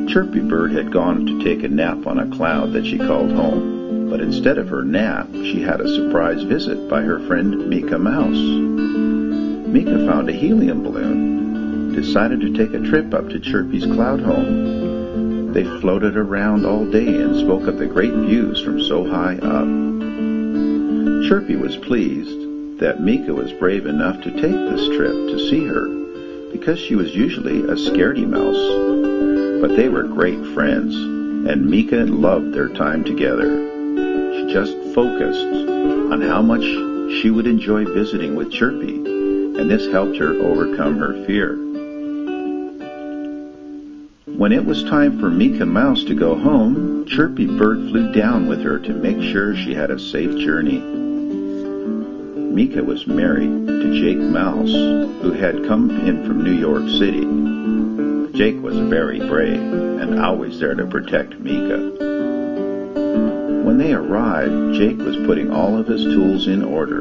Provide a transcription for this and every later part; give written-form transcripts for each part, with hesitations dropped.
Chirpy Bird had gone to take a nap on a cloud that she called home, but instead of her nap, she had a surprise visit by her friend Meeka Mouse. Meeka found a helium balloon, decided to take a trip up to Chirpy's cloud home. They floated around all day and spoke of the great views from so high up. Chirpy was pleased that Meeka was brave enough to take this trip to see her, because she was usually a scaredy mouse. But they were great friends, and Meeka loved their time together. She just focused on how much she would enjoy visiting with Chirpy, and this helped her overcome her fear. When it was time for Meeka Mouse to go home, Chirpy Bird flew down with her to make sure she had a safe journey. Meeka was married to Jake Mouse, who had come in from New York City. Jake was very brave and always there to protect Meeka. When they arrived, Jake was putting all of his tools in order.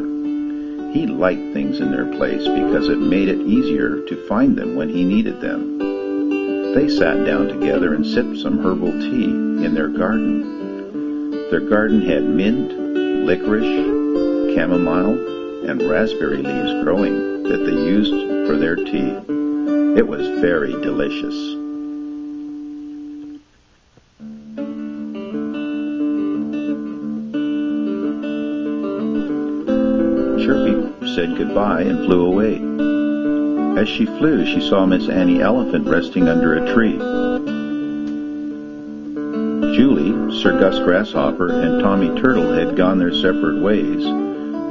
He liked things in their place because it made it easier to find them when he needed them. They sat down together and sipped some herbal tea in their garden. Their garden had mint, licorice, chamomile, and raspberry leaves growing that they used for their tea. It was very delicious. Chirpy said goodbye and flew away. As she flew, she saw Miss Annie Elephant resting under a tree. Julie, Sir Gus Grasshopper, and Tommy Turtle had gone their separate ways,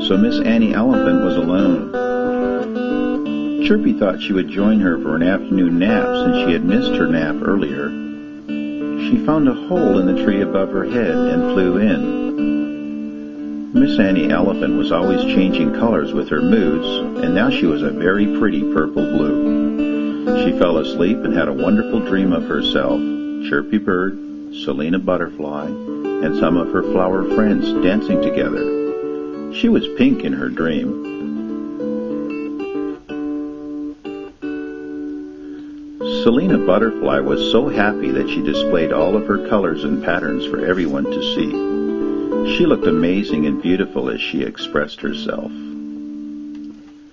so Miss Annie Elephant was alone. Chirpy thought she would join her for an afternoon nap since she had missed her nap earlier. She found a hole in the tree above her head and flew in. Miss Annie Elephant was always changing colors with her moods, and now she was a very pretty purple blue. She fell asleep and had a wonderful dream of herself, Chirpy Bird, Selena Butterfly, and some of her flower friends dancing together. She was pink in her dream. Selena Butterfly was so happy that she displayed all of her colors and patterns for everyone to see. She looked amazing and beautiful as she expressed herself.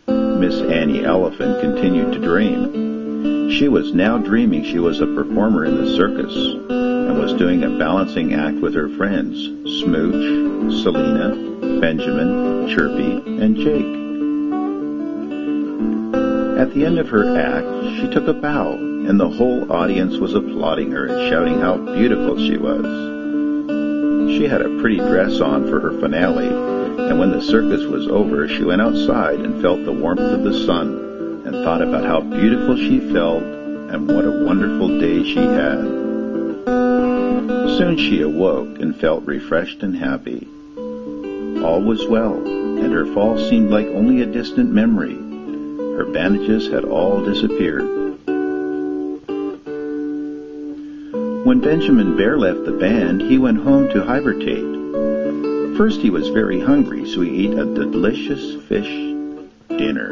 Miss Annie Elephant continued to dream. She was now dreaming she was a performer in the circus and was doing a balancing act with her friends, Smooch, Selena, Benjamin, Chirpy, and Jake. At the end of her act, she took a bow, and the whole audience was applauding her and shouting how beautiful she was. She had a pretty dress on for her finale, and when the circus was over, she went outside and felt the warmth of the sun and thought about how beautiful she felt and what a wonderful day she had. Soon she awoke and felt refreshed and happy. All was well, and her fall seemed like only a distant memory. Her bandages had all disappeared. When Benjamin Bear left the band, he went home to hibernate. First he was very hungry, so he ate a delicious fish dinner.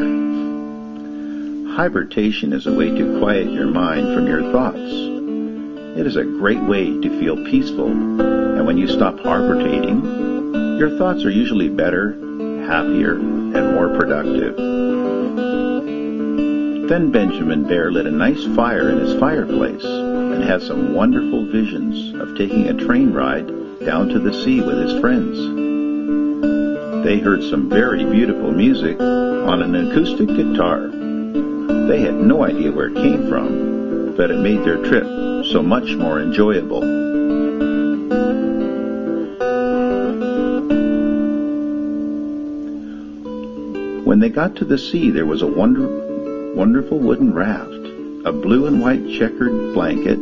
Hibernation is a way to quiet your mind from your thoughts. It is a great way to feel peaceful, and when you stop hibernating, your thoughts are usually better, happier, and more productive. Then Benjamin Bear lit a nice fire in his fireplace and had some wonderful visions of taking a train ride down to the sea with his friends. They heard some very beautiful music on an acoustic guitar. They had no idea where it came from, but it made their trip so much more enjoyable. When they got to the sea, there was a wonderful wooden raft, a blue and white checkered blanket,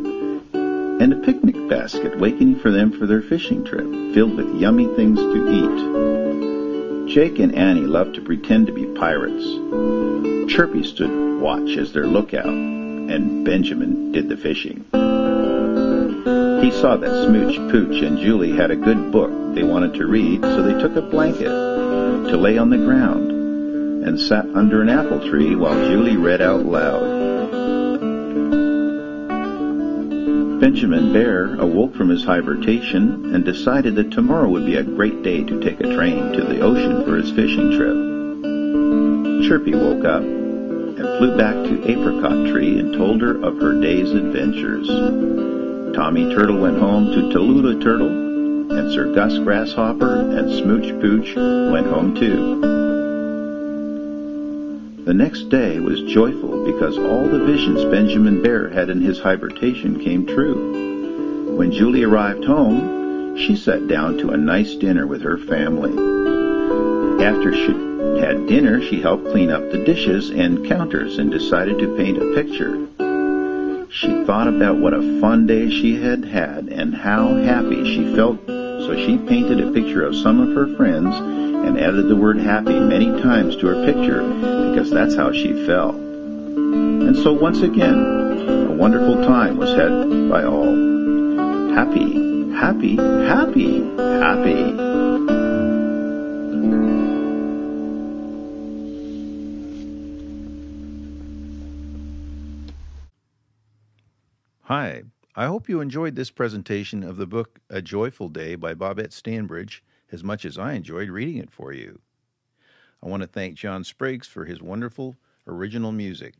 and a picnic basket waiting for them for their fishing trip, filled with yummy things to eat. Jake and Annie loved to pretend to be pirates. Chirpy stood watch as their lookout, and Benjamin did the fishing. He saw that Smooch, Pooch, and Julie had a good book they wanted to read, so they took a blanket to lay on the ground and sat under an apple tree while Julie read out loud. Benjamin Bear awoke from his hibernation and decided that tomorrow would be a great day to take a train to the ocean for his fishing trip. Chirpy woke up and flew back to Apricot Tree and told her of her day's adventures. Tommy Turtle went home to Tallulah Turtle, and Sir Gus Grasshopper and Smooch Pooch went home too. The next day was joyful because all the visions Benjamin Bear had in his hibernation came true. When Julie arrived home, she sat down to a nice dinner with her family. After she had dinner, she helped clean up the dishes and counters and decided to paint a picture. She thought about what a fun day she had had and how happy she felt, so she painted a picture of some of her friends and added the word happy many times to her picture because that's how she felt. And so once again, a wonderful time was had by all. Happy, happy, happy, happy. Hi, I hope you enjoyed this presentation of the book A Joyful Day by Bobette Stanbridge as much as I enjoyed reading it for you. I want to thank John Spriggs for his wonderful original music.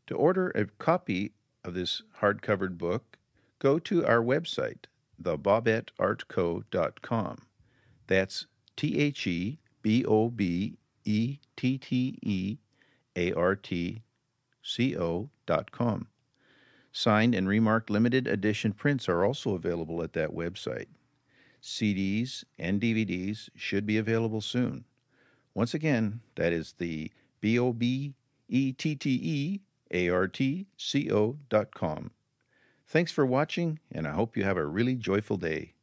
To order a copy of this hardcover book, go to our website, thebobetteartco.com. That's thebobetteartco.com. Signed and remarked limited edition prints are also available at that website. CDs and DVDs should be available soon. Once again, that is the BOBETTEARTCO.com. Thanks for watching, and I hope you have a really joyful day.